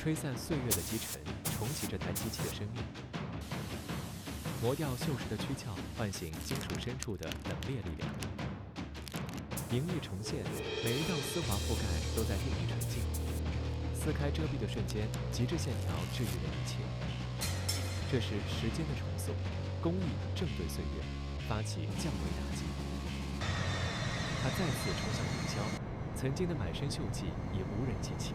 吹散岁月的积尘，重启这台机器的生命。磨掉锈蚀的躯壳，唤醒金属深处的冷冽力量。盈利重现，每一道丝滑覆盖都在定义纯净。撕开遮蔽的瞬间，极致线条治愈了一切。这是时间的重塑，工艺正对岁月，发起降维打击。它再次冲向云霄，曾经的满身锈迹已无人记起。